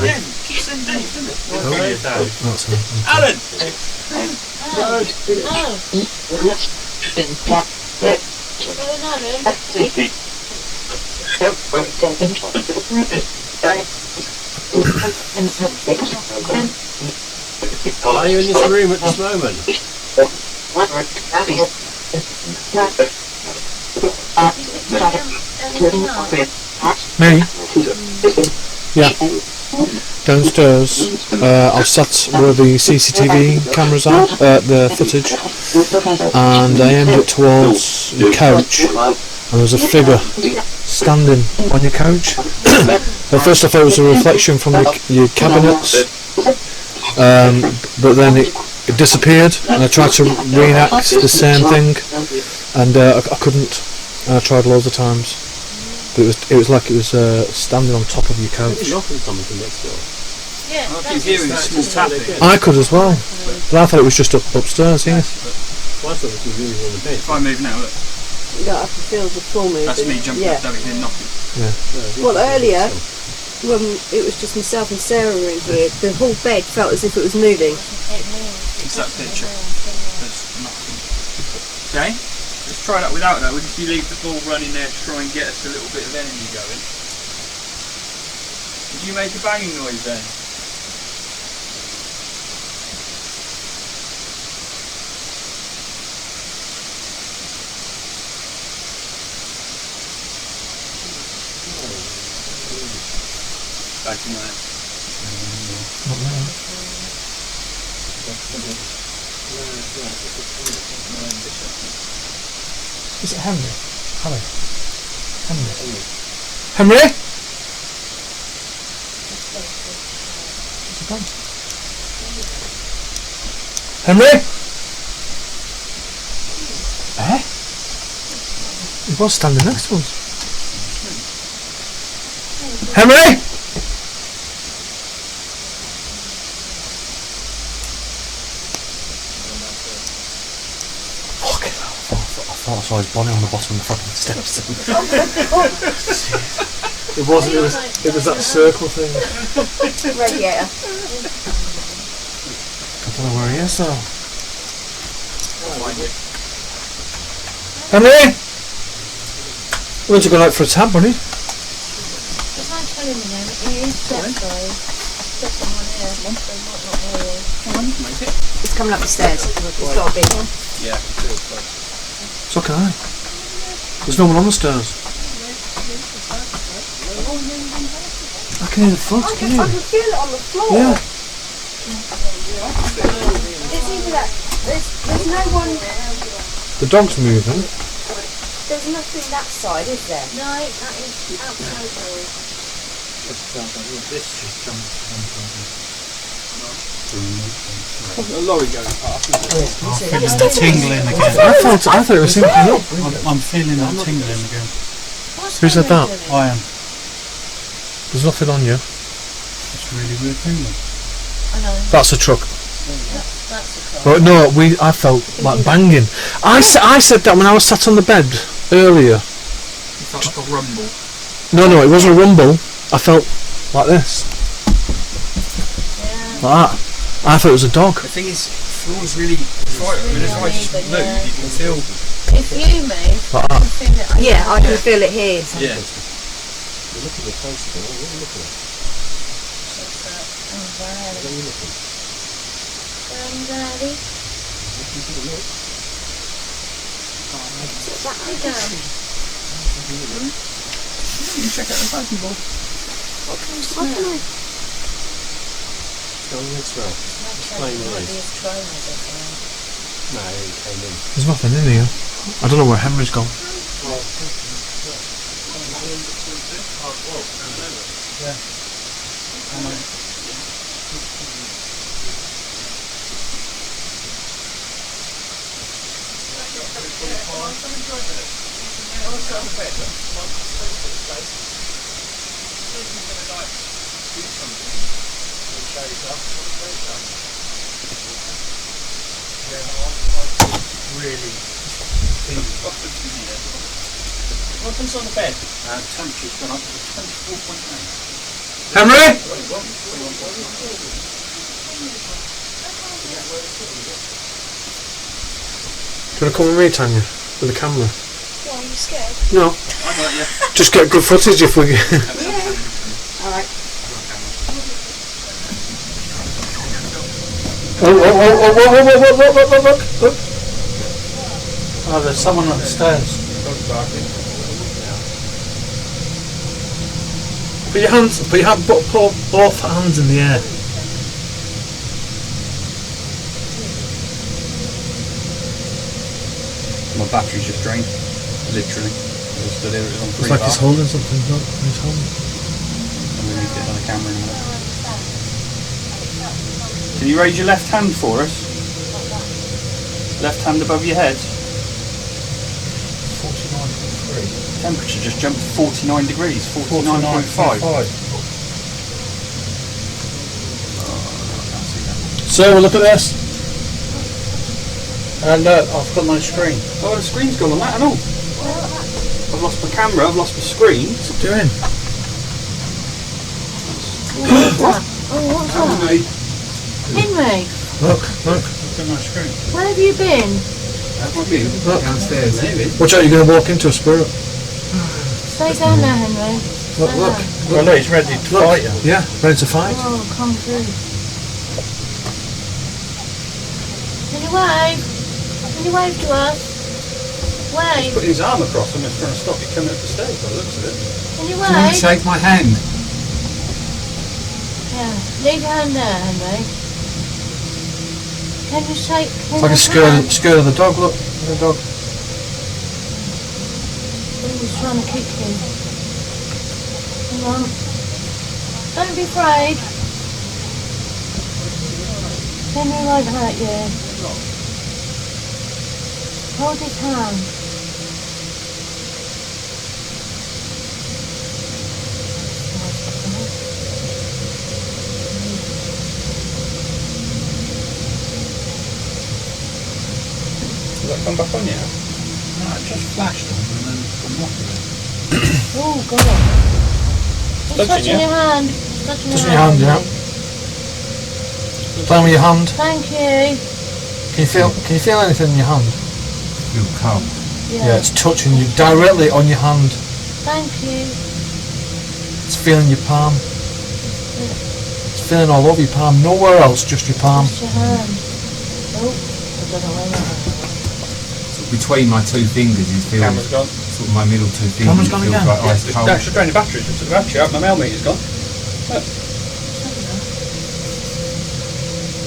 Yeah, keep saying Dave, isn't it? That's him. Alan! Are you in this room at this moment? Me? Yeah. Downstairs, I've sat where the CCTV cameras are, the footage, and I aimed it towards the couch, and there was a figure standing on your couch. At first I thought it was a reflection from your cabinets, but then it disappeared, and I tried to reenact the same thing, and I couldn't, and I tried loads of times. But it was like it was standing on top of your couch. Knocking something from next door. Yeah, I keep hearing small tapping. I could as well, but I thought it was just upstairs, yeah. Well, I thought it was moving on the bed. If I move now, look. No, I can feel the floor moving. That's me jumping Yeah. up, David, and knocking. Well, earlier, when it was just myself and Sarah in here, the whole bed felt as if it was moving. It's that picture. There's nothing. Okay? Let's try that without that. Would you leave the ball running there to try and get us a little bit of energy going? Did you make a banging noise then? Back in there. Is it Henry? Henry? Henry? Eh? He was standing next to us. Henry? Fucking hell, I thought I saw his body on the bottom of the fucking steps. It was that circle thing. Radiator. I don't know where he is though. Henry? When's he going out for a tap, buddy? There's no telling me now. He is steps though. Steps on my hair. They might not know you. He's coming up the stairs. He's got a big one. Yeah. So can I. There's no one on the stairs. I can hear the foot, can you? I can feel it on the floor. Yeah. It's either that. There's no one. The dog's moving. There's nothing that side, is there? No, that is outside door. A lorry going past. I'm feeling that tingling again. I thought it was simply up. I'm feeling that tingling again. What's Who said Henry that? doing? I am. There's nothing on you. It's really weird tingling. I know. That's a truck. That's a car. But no, I felt like banging. I said that when I was sat on the bed earlier. It felt like a rumble. No, it wasn't a rumble. I felt like this. Yeah. Like that. I thought it was a dog. The thing is, the floor's really. If I just move, you can feel. If you move, Like I that. can feel it. Yeah, I can feel it here. Yeah. Daddy. Sit back down. You can check out the button board. What can you smell? There's nothing in here. I don't know where Henry's gone. What's on the bed? Temperature's gone up to 24.8. Henry? Do you want to come with me, Tanya? With the camera? Why, are you scared? No. Just get good footage if we can. Alright. Look. Oh, there's someone upstairs. Put both hands in the air. My battery's just drained. Literally. It was stood here, it was on It's 3 like bar. he's holding something. Look, he's holding. I'm going to need to get on the camera in a minute. Can you raise your left hand for us? Left hand above your head. 49.3. Temperature just jumped to 49 degrees. 49.5. So look at this. And I've got no screen. Oh, the screen's gone on that and all. I've lost my camera, I've lost my screen. What's it doing? What? Oh, what's that? Henry, Look. I've got no screen. where have you been? Look. Downstairs. Watch out, you're going to walk into a spirit. Stay down there, Henry. Look. Well, look, he's ready to fight you. Yeah, ready to fight. Oh, come through. Can you wave? Can you wave to us? Wave. Put his arm across him and trying to stop you coming up the stairs by the looks of it. Can you Someone wave? shake my hand. Yeah. Leave your hand there, Henry. Can you shake It's like a skirt of the dog, look. The dog. He's trying to kick you. Hang on. Don't be afraid. Henry won't hurt you. Hold his hand. Does that come back on yet? No, it just flashed on and then come off again. Oh God. It's touching your hand. Touching your hand, yeah. Play with your hand. Thank you. Can you feel anything in your hand? Feel calm. Yeah, it's touching you directly on your hand. Thank you. It's feeling your palm. It's feeling all over your palm. Nowhere else, just your palm. Just your hand. Oh, I don't know where that is. Between my two fingers, it feels Camera's gone. sort of my middle two fingers. Camera's gone feels again? like ice cold. No, it's just drained the battery. Just took the battery out. My mail meter's gone. Look,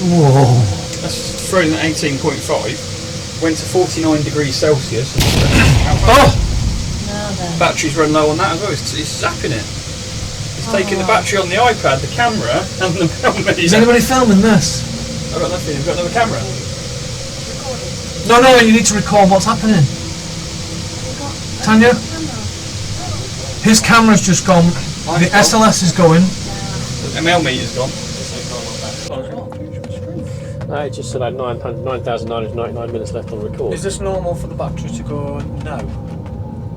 Whoa. that's frozen at 18.5. Went to 49 degrees Celsius. Oh! Now then. Battery's run low on that as well. It's zapping it. It's taking the battery on the iPad, the camera, and the mail meter. Is anybody filming this? I've got nothing. I've got another camera. No, you need to record what's happening. Tanya? His camera's just gone. The SLS is going. The mail meter's gone. No, it just said I had 9,999 minutes left on record. Is this normal for the battery to go no?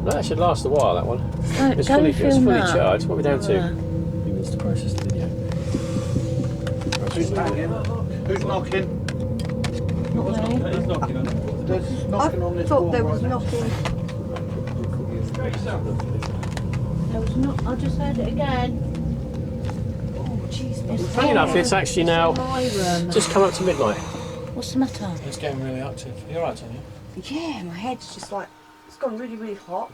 No, it should last a while, that one. It's Don't fully film that. charged. What are we down to? Yeah. Few minutes to process the video. Who's banging? Who's knocking? Not me. Who's knocking on it? I thought there was knocking. There was not. I just heard it again. Oh, jeez. Funny enough, it's actually now my room. just come up to midnight. What's the matter? It's getting really active. You're right, Tanya. Yeah, my head's just like, it's gone really, really hot.